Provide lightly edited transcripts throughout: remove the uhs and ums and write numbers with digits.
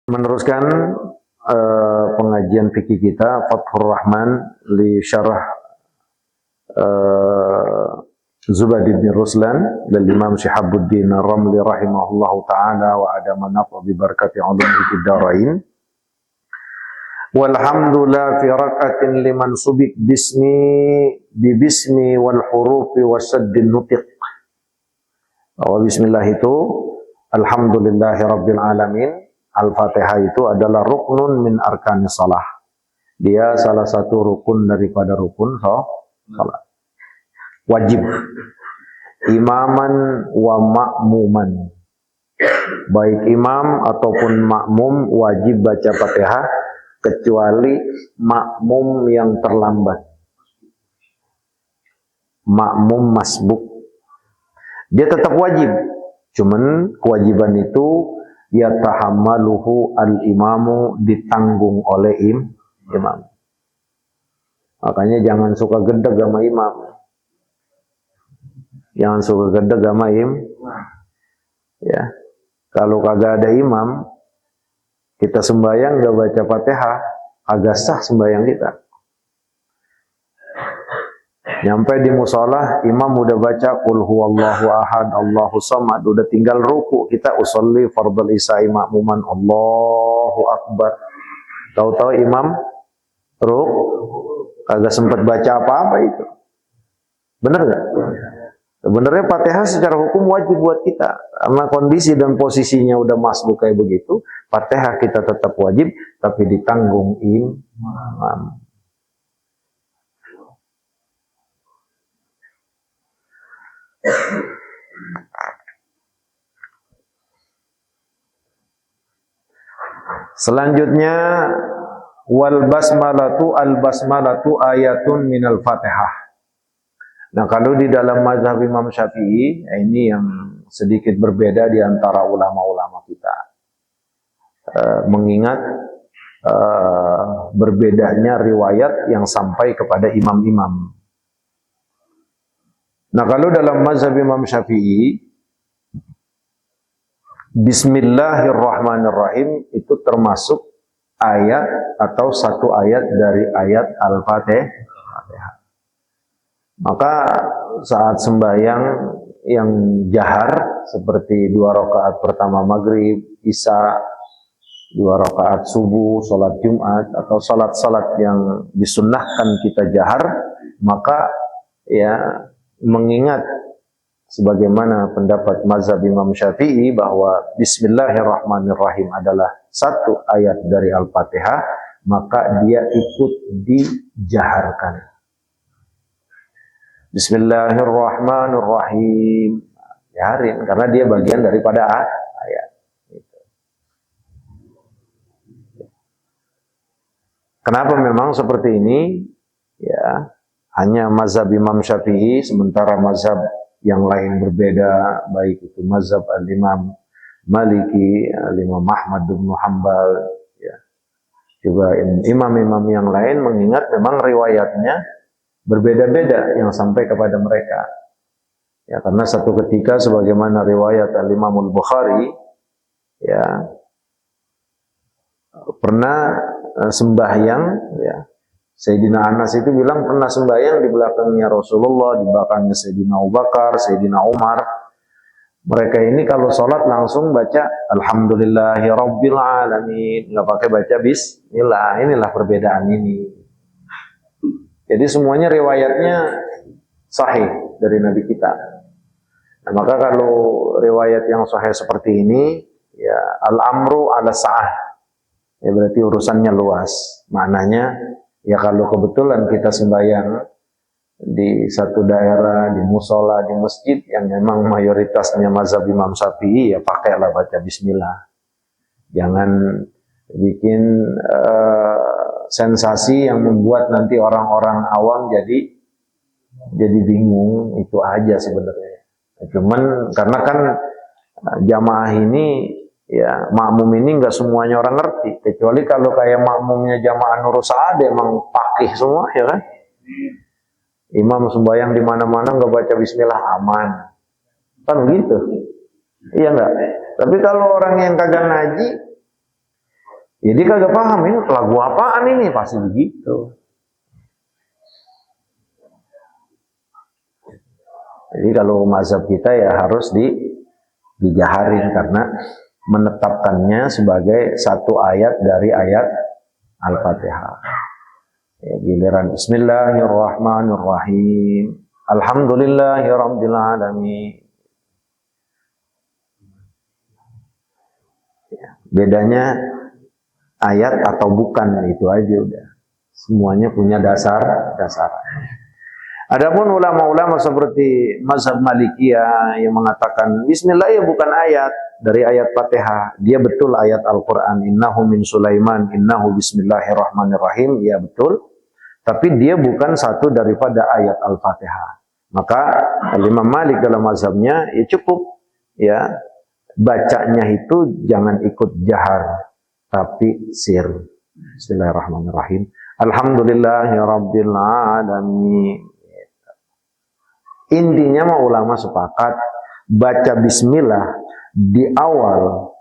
Meneruskan pengajian fikih kita Fathur Rahman li syarah Zubadi bin Ruslan dari Imam Syihabuddin Ar-Ramli rahimahullahu taala wa adama nafa bi barakati ulumihi fid dharain. Walhamdulillah fi rak'atin liman subik bismi wal hurufi wasaddin nutiq. Bismillah itu alhamdulillahi rabbil alamin. Al-Fatihah itu adalah ruknun min arkanis salah. Dia salah satu rukun daripada rukun salat. Wajib imaman wa ma'muman. Baik imam ataupun makmum wajib baca Fatihah kecuali makmum yang terlambat. Makmum masbuk. Dia tetap wajib. Cuman kewajiban itu yatahammaluhu al-imamu, ditanggung oleh imam. Makanya jangan suka gedeg sama imam. Jangan suka gedeg sama ya. Kalau kagak ada imam, kita sembahyang gak baca Fatihah, agak sah sembahyang kita. Nyampe di musola, imam udah baca qul huwallahu ahad, Allahu samad, udah tinggal ruku, kita usolli fardhal isya'i ma'muman, Allahu akbar. Tahu-tahu imam ruku, kagak sempat baca apa-apa itu. Bener gak? Sebenarnya Fatihah secara hukum wajib buat kita. Karena kondisi dan posisinya udah masbuk kayak begitu, Fatihah kita tetap wajib, tapi ditanggung imam. Selanjutnya wal basmalatu ayatun minal Fatihah. Nah, kalau di dalam mazhab Imam Syafi'i, ini yang sedikit berbeda di antara ulama-ulama kita. Mengingat berbedanya riwayat yang sampai kepada imam-imam. Nah, kalau dalam mazhab Imam Syafi'i, Bismillahirrahmanirrahim itu termasuk ayat atau satu ayat dari ayat Al-Fatihah. Maka saat sembahyang yang jahar seperti 2 rakaat pertama maghrib, isya, 2 rakaat subuh, sholat Jumat, atau salat-salat yang disunnahkan kita jahar, maka ya mengingat sebagaimana pendapat mazhab Imam Syafi'i bahwa Bismillahirrahmanirrahim adalah satu ayat dari Al-Fatihah, maka dia ikut dijaharkan. Bismillahirrahmanirrahim, jaharin karena dia bagian daripada ayat. Kenapa memang seperti ini? Ya, hanya mazhab Imam Syafi'i, sementara mazhab yang lain berbeda, baik itu mazhab al-Imam Maliki, al-Imam Ahmad bin Hanbal, ya. Juga imam-imam yang lain mengingat memang riwayatnya berbeda-beda yang sampai kepada mereka. Ya, karena satu ketika sebagaimana riwayat al-Imam al-Bukhari, ya, pernah sembahyang, ya. Sayyidina Anas itu bilang pernah sembahyang di belakangnya Rasulullah, di belakangnya Sayyidina Abu Bakar, Sayyidina Umar. Mereka ini kalau sholat langsung baca Alhamdulillahi Rabbil Alamin, nggak pakai baca Bismillah. Inilah perbedaan ini. Jadi semuanya riwayatnya sahih dari Nabi kita. Nah, maka kalau riwayat yang sahih seperti ini, ya al-amru ala sa'ah. Ya berarti urusannya luas. Maknanya ya kalau kebetulan kita sembahyang di satu daerah, di musola, di masjid yang memang mayoritasnya mazhab Imam Syafi'i, ya pakailah baca Bismillah. Jangan bikin sensasi yang membuat nanti orang-orang awam jadi bingung, itu aja sebenarnya. Cuman karena kan jamaah ini, ya makmum ini nggak semuanya orang ngerti, kecuali kalau kayak makmumnya jamaah Nur Saad emang pakih semua, ya kan. Imam sembahyang di mana-mana nggak baca Bismillah aman, kan gitu. Iya enggak? Tapi kalau orang yang kagak ngaji, Jadi kagak paham ini lagu apaan ini, pasti begitu. Jadi kalau mazhab kita ya harus dijaharin karena menetapkannya sebagai satu ayat dari ayat Al-Fatihah. Ya, giliran Bismillahirrahmanirrahim. Alhamdulillahirabbil alamin. Ya, bedanya ayat atau bukan, itu aja udah. Semuanya punya dasar. Adapun ulama-ulama seperti mazhab Malikiyah yang mengatakan Bismillah ya bukan ayat dari ayat Fatihah, dia betul ayat Al-Quran, innahu min Sulaiman, innahu bismillahirrahmanirrahim, ya betul, tapi dia bukan satu daripada ayat Al-Fatihah. Maka Imam Malik dalam mazhabnya ya cukup, ya bacanya itu jangan ikut jahar, tapi sir. Bismillahirrahmanirrahim. Alhamdulillahirabbil alamin. Intinya mah ulama sepakat baca bismillah di awal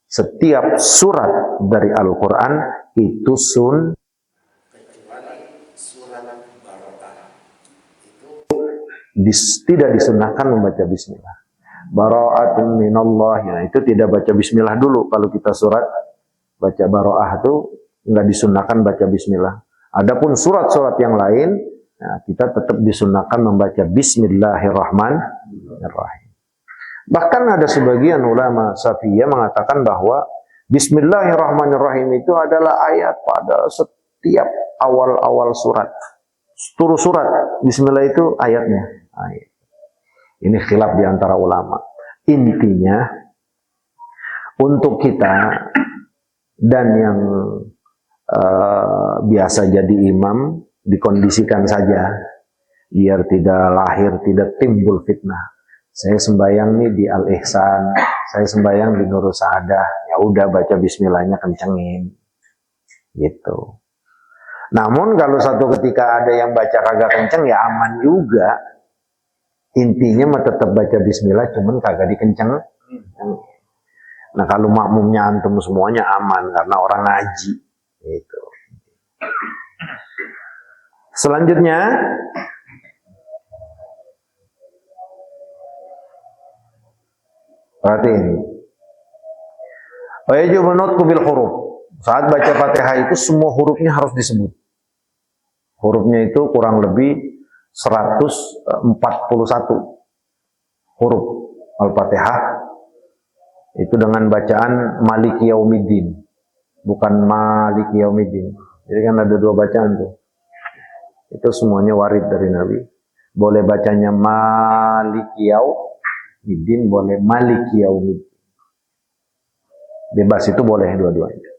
setiap surat dari Al-Quran itu kecuali surat Barokah itu tidak disunahkan membaca bismillah. Bara'atun minallah, ya, itu tidak baca bismillah dulu. Kalau kita surat baca Baro'ah itu nggak disunahkan baca bismillah. Adapun surat-surat yang lain, nah, kita tetap disunahkan membaca Bismillahirrahmanirrahim. Bahkan ada sebagian ulama Syafi'iyah mengatakan bahwa Bismillahirrahmanirrahim itu adalah ayat pada setiap awal-awal surat. Seluruh surat Bismillah itu ayatnya. Ini khilaf di antara ulama. Intinya untuk kita dan yang biasa jadi imam, dikondisikan saja biar tidak timbul fitnah. Saya sembahyang nih di Al-Ihsan, saya sembahyang di Nurul Sa'adah, ya udah baca bismillahnya kencengin gitu. Namun kalau satu ketika ada yang baca kagak kenceng ya aman juga. Intinya mah tetap baca bismillah, cuman kagak dikenceng. Nah kalau makmumnya antum semuanya aman karena orang ngaji gitu. Selanjutnya perhatiin. Wajib nutqu bil huruf. Saat baca Fatihah itu semua hurufnya harus disebut. Hurufnya itu kurang lebih 141 huruf Al-Fatihah. Itu dengan bacaan Maliki Yaumiddin, bukan Maliki Yaumiddin. Jadi kan ada dua bacaan tuh. Itu semuanya warid dari Nabi. Boleh bacanya Maliki Yaumiddin, boleh Maliki Yaumiddin. Bebas, itu boleh dua-duanya.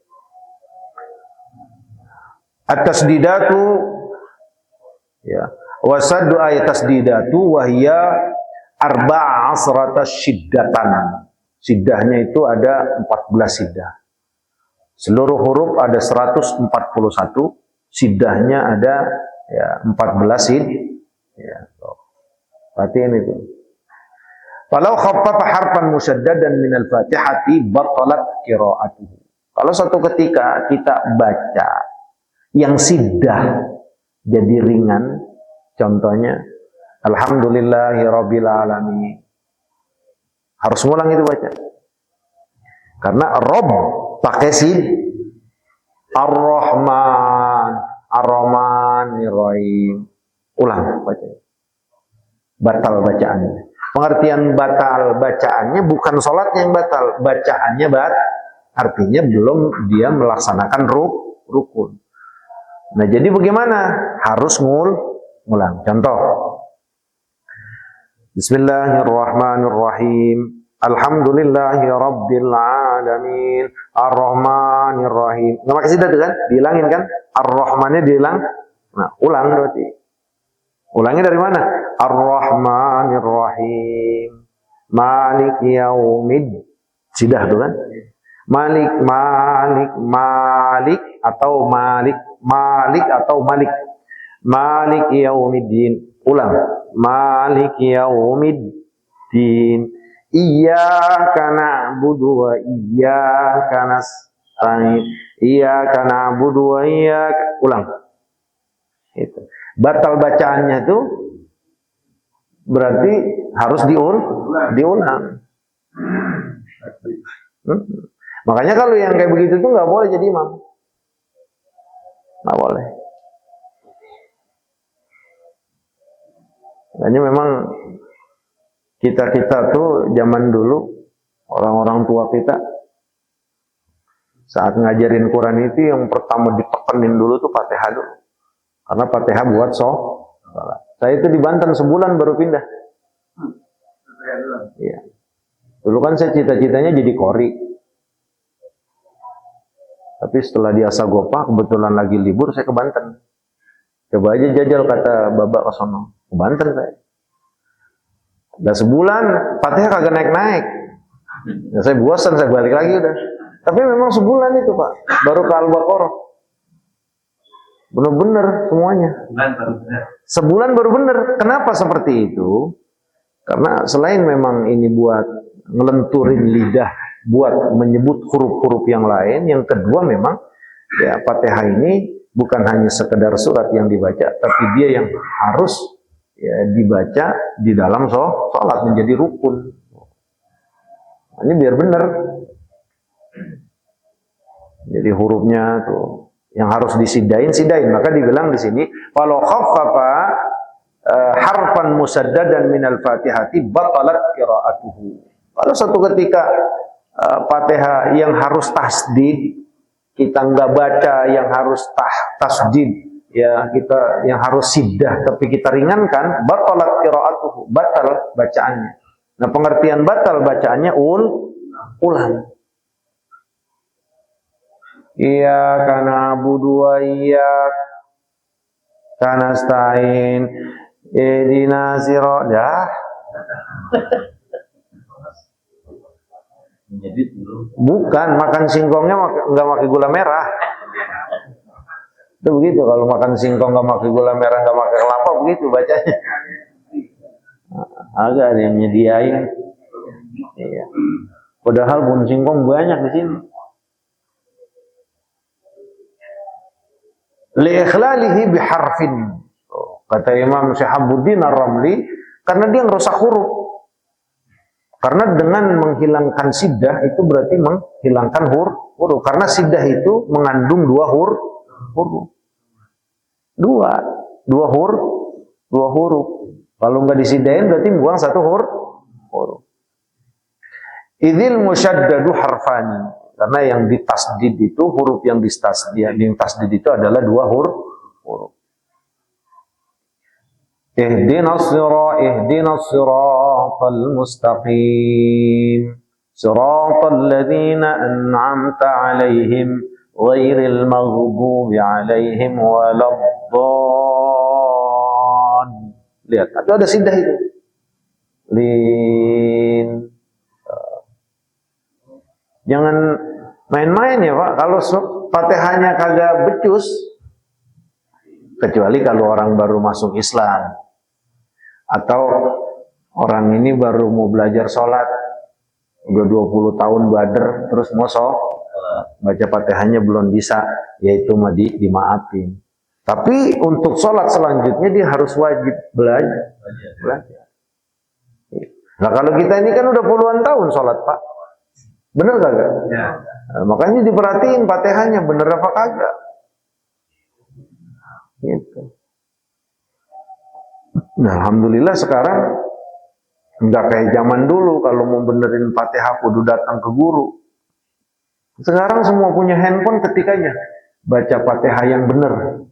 At-tasdidatu, ya, wasaddu ayat tasdidatu wahya arba'a asrata syiddatan. Siddahnya itu ada 14 siddah. Seluruh huruf ada 141, siddahnya ada ya 14 sid. Ya. Perhatiin itu. Walau khaffafa harfan musyaddadan minal Fatihati batalat qira'atuhu. Kalau suatu ketika kita baca yang siddah jadi ringan, contohnya Alhamdulillahirabbil alamin. Harus ngulang itu baca. Karena Rabb pakai sid. Ar-Rahman, Ar-Rahmanir-Rahim. Ulang baca. Batal bacaannya. Pengertian batal bacaannya bukan sholatnya yang batal, bacaannya artinya belum dia melaksanakan rukun. Nah jadi bagaimana? Harus ngulang. Contoh. Bismillahirrahmanirrahim. Alhamdulillahirabbil alamin. Ar-Rahmanirrahim. Nggak pakai sidat kan? Dihilangin kan? Ar-Rahmannya dihilang. Nah, ulang berarti. Ulangnya dari mana? Ar-Rahmanirrahim. Maliki yaumid. Sidah tuh kan? Malik atau Malik. Malik yaumiddin. Ulang. Malik yaumiddin. Iyyaka na'budu wa iyyaka nasta'in. Iyyaka na'budu wa iyyaka. Ulang. Itu. Batal bacaannya itu berarti harus diulang. Makanya kalau yang kayak begitu tuh nggak boleh jadi imam. Nggak boleh. Makanya memang kita tuh zaman dulu, orang-orang tua kita saat ngajarin Quran itu yang pertama ditekenin dulu tuh Fatihah dulu. Karena Fatihah buat sholat. Saya itu di Banten sebulan baru pindah. Iya. Dulu kan saya cita-citanya jadi qori. Tapi setelah di Asagopa, kebetulan lagi libur, saya ke Banten. Coba aja jajal, kata babak ke sono. Ke Banten saya. Udah sebulan, Fatihah kagak naik-naik. Ya, saya bosan, saya balik lagi udah. Tapi memang sebulan itu Pak, baru ke Al-Baqarah. Bener-bener semuanya. Sebulan baru bener. Kenapa seperti itu? Karena selain memang ini buat ngelenturin lidah, buat menyebut huruf-huruf yang lain, yang kedua memang ya Fatihah ini bukan hanya sekedar surat yang dibaca, tapi dia yang harus ya dibaca di dalam sholat, menjadi rukun. Ini biar benar. Jadi hurufnya tuh yang harus disidain. Maka dibilang di sini kalau khaffafa harfan musaddadan minal Fatihati batalat qiraatuhu. Kalau satu ketika Fatihah yang harus tasdid kita nggak baca, yang harus tasdid ya kita yang harus siddah tapi kita ringankan, batalat qiraatuhu, batal bacaannya. Nah, pengertian batal bacaannya ulang. Iyyaka na'budu wa iyyaka nasta'in ihdinas siratal. Bukan, makan singkongnya nggak pakai gula merah. Itu begitu, kalau makan singkong nggak pakai gula merah, nggak pakai kelapa, begitu bacanya. Agak ada yang nyediain. Iya. Padahal pun singkong banyak di sini. Li'ikhlalihi biharfin. Kata Imam Syihabuddin Ar-Ramli, karena dia ngerusak huruf. Karena dengan menghilangkan siddah itu berarti menghilangkan huruf. Karena siddah itu mengandung dua huruf. Dua huruf. Kalau nggak disiddain berarti buang satu huruf. Idzil musyaddadu harfani. Karena yang ditasdid itu huruf yang ditasdid itu adalah dua huruf. Ihdinas siratal mustaqim. Siratal ladzina an'amta 'alaihim ghairil maghdubi 'alaihim waladdallin. Lihat, ada siddah itu. Jangan main-main ya Pak, kalau Fatihahnya kagak becus, kecuali kalau orang baru masuk Islam, atau orang ini baru mau belajar sholat, udah 20 tahun bader, terus mau baca Fatihahnya belum bisa, yaitu dimaafin. Tapi untuk sholat selanjutnya dia harus wajib belajar. Nah kalau kita ini kan udah puluhan tahun sholat Pak, bener kagak? Ya. Nah, makanya diperhatiin Fatihahnya bener apa kagak. Gitu. Nah, alhamdulillah sekarang nggak kayak zaman dulu kalau mau benerin Fatihah kudu datang ke guru. Sekarang semua punya handphone, ketik aja baca Fatihah yang bener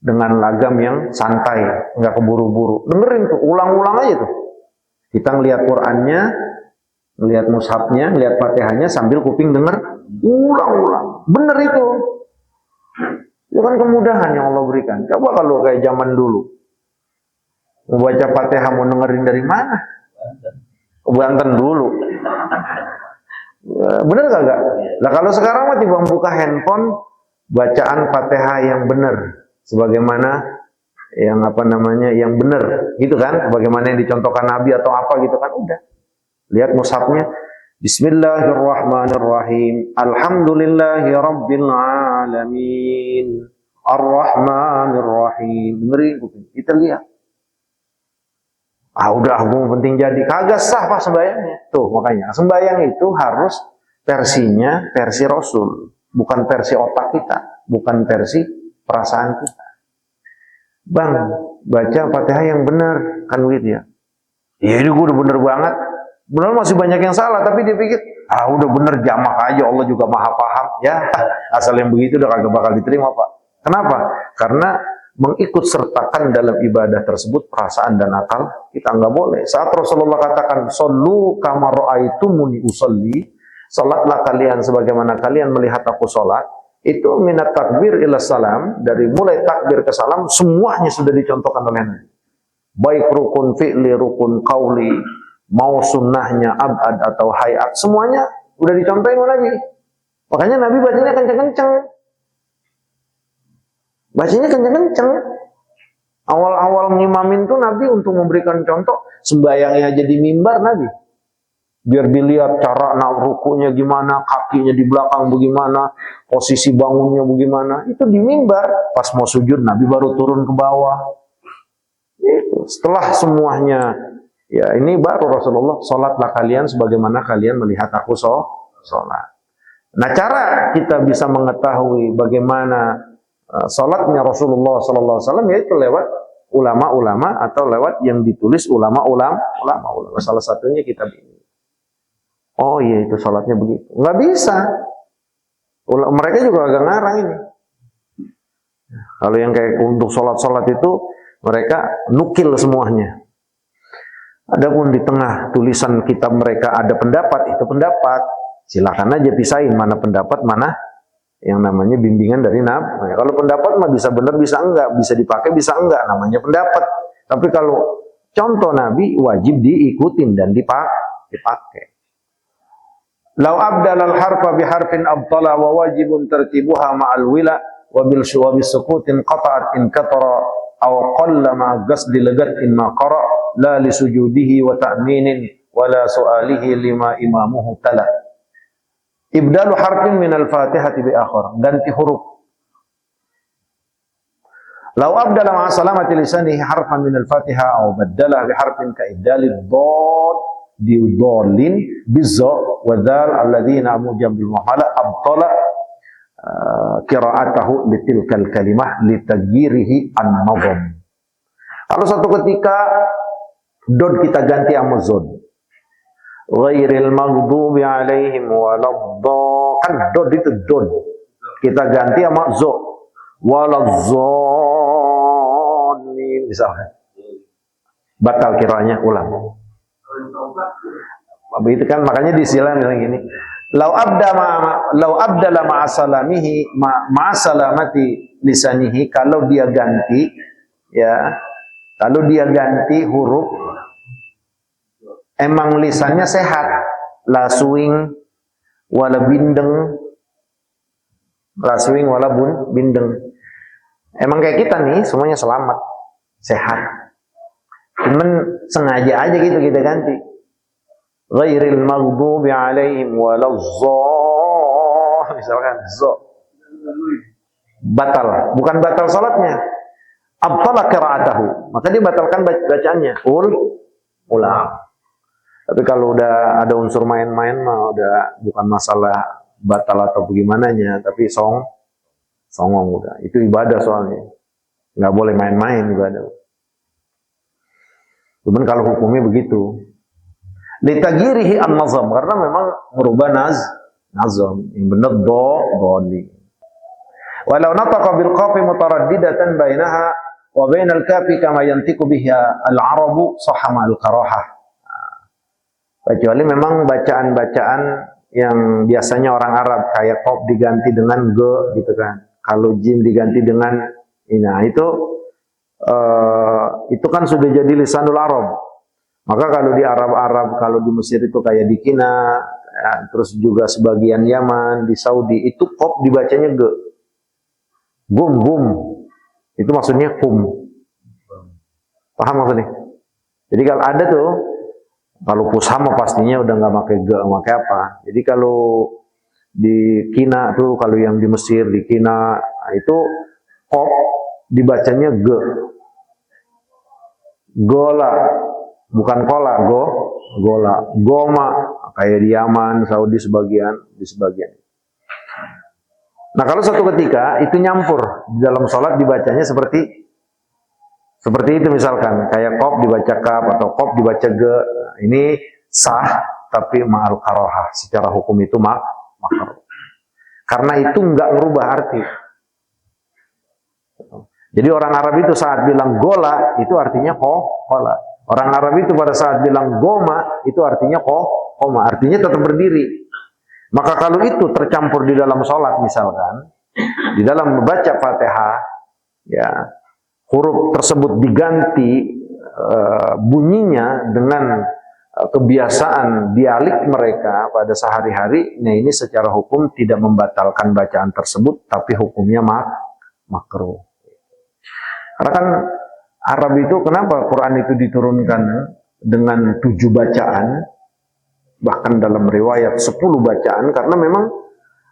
dengan lagam yang santai, nggak keburu-buru. Dengerin tuh, ulang-ulang aja tuh. Kita ngelihat Qur'annya, ngelihat mushafnya, ngelihat Fatihahnya sambil kuping denger, ulang-ulang. Bener itu. Itu kan kemudahan yang Allah berikan. Coba kalau kayak zaman dulu, mau baca Fatihah mau dengerin dari mana? Banten dulu. Bener kagak? Nah kalau sekarang mah tiba buka handphone, bacaan Fatihah yang bener, sebagaimana yang yang bener, gitu kan? Bagaimana yang dicontohkan Nabi atau apa gitu kan? Udah. Lihat mushafnya, Bismillahirrahmanirrahim. Alhamdulillahi rabbil alamin. Ar-Rahmanir-Rahim. Dengerin, kita lihat. Udah, penting jadi. Kagak sah Pak sembahyangnya. Tuh, makanya sembahyang itu harus versinya versi Rasul, bukan versi otak kita, bukan versi perasaan kita. Bang, baca Fatihah yang benar, kan begitu ya. Ya ini gue udah bener banget. Benar masih banyak yang salah, tapi dia pikir, udah bener jamak aja, Allah juga maha paham. Ya, asal yang begitu udah kagak bakal diterima Pak. Kenapa? Karena mengikut sertakan dalam ibadah tersebut perasaan dan akal kita nggak boleh. Saat Rasulullah katakan, "Shollu kama ra'aitumuni usolli," salatlah kalian sebagaimana kalian melihat aku salat. Itu minat takbir ila salam, dari mulai takbir ke salam semuanya sudah dicontohkan oleh Nabi. Baik rukun fi'li, rukun qauli, mau sunnahnya abad atau hayat, semuanya udah dicontohin oleh Nabi. Makanya Nabi bacanya kenceng-kenceng. Bacanya kenceng-kenceng. Awal-awal ngimamin tuh Nabi untuk memberikan contoh, sembayangnya aja di mimbar Nabi. Biar dilihat cara rukunya gimana, kakinya di belakang bagaimana, posisi bangunnya bagaimana. Itu di mimbar. Pas mau sujud Nabi baru turun ke bawah. Itu. Setelah semuanya, ya ini baru Rasulullah, sholatlah kalian sebagaimana kalian melihat aku sholat. Nah, cara kita bisa mengetahui bagaimana salatnya Rasulullah SAW yaitu lewat ulama-ulama atau lewat yang ditulis ulama-ulama. Salah satunya kitab ini. Oh iya, itu salatnya begitu. Nggak bisa. Mereka juga agak ngarang ini. Kalau yang kayak untuk salat-salat itu mereka nukil semuanya. Adapun di tengah tulisan kitab mereka ada pendapat, itu pendapat. Silakan aja pisahin mana pendapat, mana yang namanya bimbingan dari Nabi. Nah, kalau pendapat mah bisa benar, bisa enggak, bisa dipakai, bisa enggak, namanya pendapat. Tapi kalau contoh Nabi wajib diikutin dan dipakai. Lau abdalal harfa biharfin abtala wa wajibun tertibuha ma'al wila wa bil sukutin qata'at in katara aw qalla ma qasdi lagat in ma qara la li sujudihi wa ta'minin wa la su'alihi lima imamuhu tala. Ibdalu harfin minal fatihati bi akhar, ganti huruf. Lau abdala ma'a salamati lisanihi harfan minal fatiha aw baddalah bi harfin ka ibdalid dad di dhalin bizza wa dhal alladhina mujam bil muhala abtala qira'atahu litilkal kalimah litagyirihi an-nazam. Kalau suatu ketika dod kita ganti sama zod, ghairil maghdubi alaihim waladdallin, kan dod itu dod kita ganti sama zo, waladdallin misalnya, batal kiranya, ulang. Itu kan makanya disilang bilang gini, lau abdala ma'asalamihi ma'asalamati lisanihi, kalau dia ganti ya, kalau dia ganti huruf emang lisannya sehat, la suing wala bindeng, la suing wala bindeng. Emang kayak kita nih semuanya selamat, sehat. Cuman sengaja aja gitu kita ganti. Ghairil maghdubi alaihim waladdallin, misalkan zo. Batal, bukan batal salatnya. Abtala qira'atahu, maka dia batalkan bacaannya. Ulang. Tapi kalau udah ada unsur main-main mah udah bukan masalah batal atau bagaimananya, tapi songong udah. Itu ibadah soalnya. Nggak boleh main-main ibadah. Cuman kalau hukumnya begitu. Litagirihi an-nazam, karena memang merubah nazam. Yang benar dhali. Walau nataqa bil qafi mutaraddidatan bainaha wa bainal kafi kama yantiqu biha al-arabu sahama al-karahah. Kecuali memang bacaan-bacaan yang biasanya orang Arab kayak qaf diganti dengan ge gitu kan. Kalau jim diganti dengan ina, itu kan sudah jadi lisanul Arab. Maka kalau di Arab-Arab, kalau di Mesir itu kayak di Kina, ya, terus juga sebagian Yaman, di Saudi itu qaf dibacanya ge. Gum. Itu maksudnya kum. Paham maksudnya? Jadi kalau ada tuh Kalau pushama pastinya udah nggak pakai ge, pakai apa. Jadi kalau di Kina tuh, kalau yang di Mesir di Kina itu kop dibacanya ge. Gola, bukan kola, gola. Goma kayak di Yaman, Saudi di sebagian. Nah, kalau suatu ketika itu nyampur di dalam sholat dibacanya seperti itu misalkan, kayak kop dibaca kap atau kop dibaca ge, ini sah tapi ma'al karohah, secara hukum itu makruh. Karena itu nggak merubah arti. Jadi orang Arab itu saat bilang gola itu artinya kola. Orang Arab itu pada saat bilang goma itu artinya koma, artinya tetap berdiri. Maka kalau itu tercampur di dalam sholat misalkan, di dalam membaca Fatihah, ya huruf tersebut diganti bunyinya dengan kebiasaan dialek mereka pada sehari-hari, nah ini secara hukum tidak membatalkan bacaan tersebut, tapi hukumnya makruh. Karena kan Arab itu, kenapa Quran itu diturunkan dengan 7 bacaan, bahkan dalam riwayat 10 bacaan, karena memang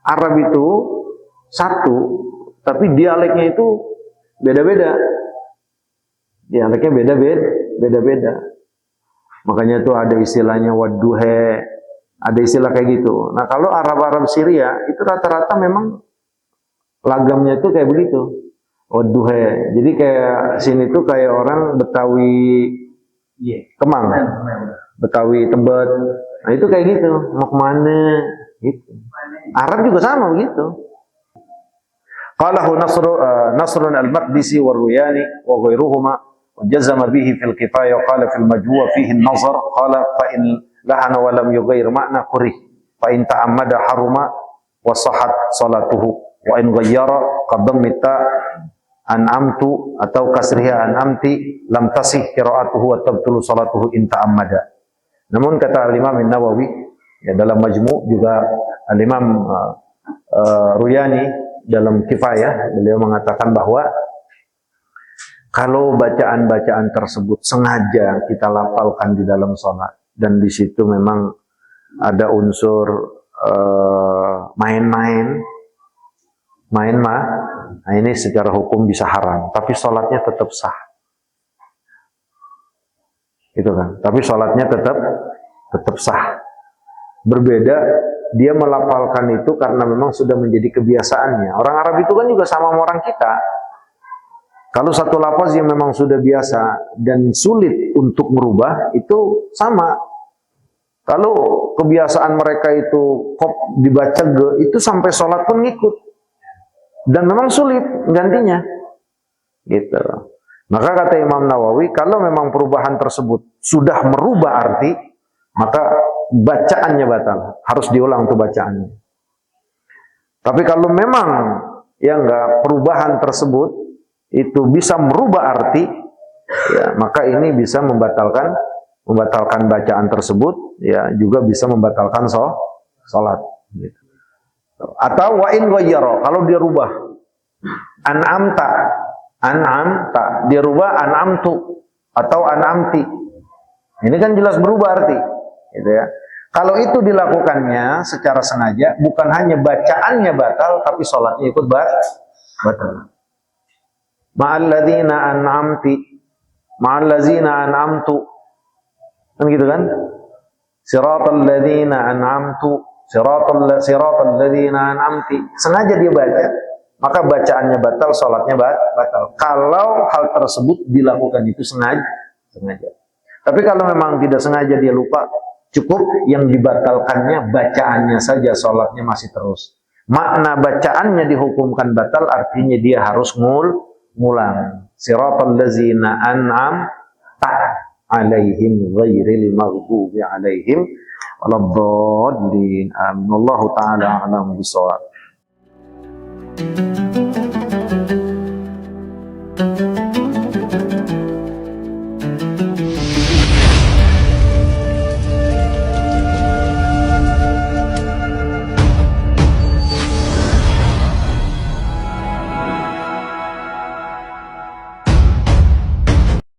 Arab itu satu, tapi dialeknya itu beda-beda. Dialeknya beda-beda. Makanya itu ada istilahnya wadduhe, ada istilah kayak gitu. Nah, kalau Arab-Arab Syria itu rata-rata memang lagamnya itu kayak begitu. Wadduhe. Jadi kayak sini tuh kayak orang Betawi Kemang, Betawi Tebet. Nah, itu kayak gitu. Mau kemana? Gitu. Arab juga sama begitu. Qalahu Nasrun al-Maqdisi wa Ruyani wa ghairuhuma wa jazama bihi fil kifaya wa qala fil majmu' fihi an-nazar qala fa in lahana wa lam yughayyir ma'na kurih fa in ta'ammada haruma wa sahhat salatuhu wa in ghayyara qaddammita an'amtu atau kasriha an'amti lam tasih qira'atuhu wa tabtulu salatuhu in ta'ammada. Namun kata Al-Imam An-Nawawi, ya dalam Majmu' juga Al-Imam Ruyani dalam Kifayah, beliau mengatakan bahwa kalau bacaan-bacaan tersebut sengaja kita lafalkan di dalam sholat, dan di situ memang ada unsur main-main, nah ini secara hukum bisa haram, tapi sholatnya tetap sah. Gitu kan? Tapi sholatnya tetap sah. Berbeda, dia melafalkan itu karena memang sudah menjadi kebiasaannya. Orang Arab itu kan juga sama orang kita. Kalau satu lafaz yang memang sudah biasa dan sulit untuk merubah, itu sama. Kalau kebiasaan mereka itu kop dibaca ge, itu sampai sholat pun ngikut. Dan memang sulit gantinya. Gitu. Maka kata Imam Nawawi, kalau memang perubahan tersebut sudah merubah arti, maka bacaannya batal, harus diulang tuh bacaannya. Tapi kalau memang ya enggak, perubahan tersebut itu bisa merubah arti, ya maka ini bisa membatalkan bacaan tersebut, ya juga bisa membatalkan sholat. Gitu. Atau wa in ghayyara, kalau dia rubah an'amta dia rubah an'amtu atau an'amti, ini kan jelas berubah arti, gitu ya. Kalau itu dilakukannya secara sengaja, bukan hanya bacaannya batal, tapi sholatnya ikut batal. Ma'alladzina an'amtu, kan gitu kan? Siratal ladzina an'amtu, siratal ladzina an'amti. Sengaja dia baca, maka bacaannya batal, sholatnya batal. Kalau hal tersebut dilakukan itu sengaja. Tapi kalau memang tidak sengaja dia lupa, cukup yang dibatalkannya bacaannya saja, sholatnya masih terus. Makna bacaannya dihukumkan batal, artinya dia harus ngulang. Siratal ladzina an'amta alaihim ghairil maghdubi alaihim waladdallin. Amin. Wallahu taala a'lam bishawab.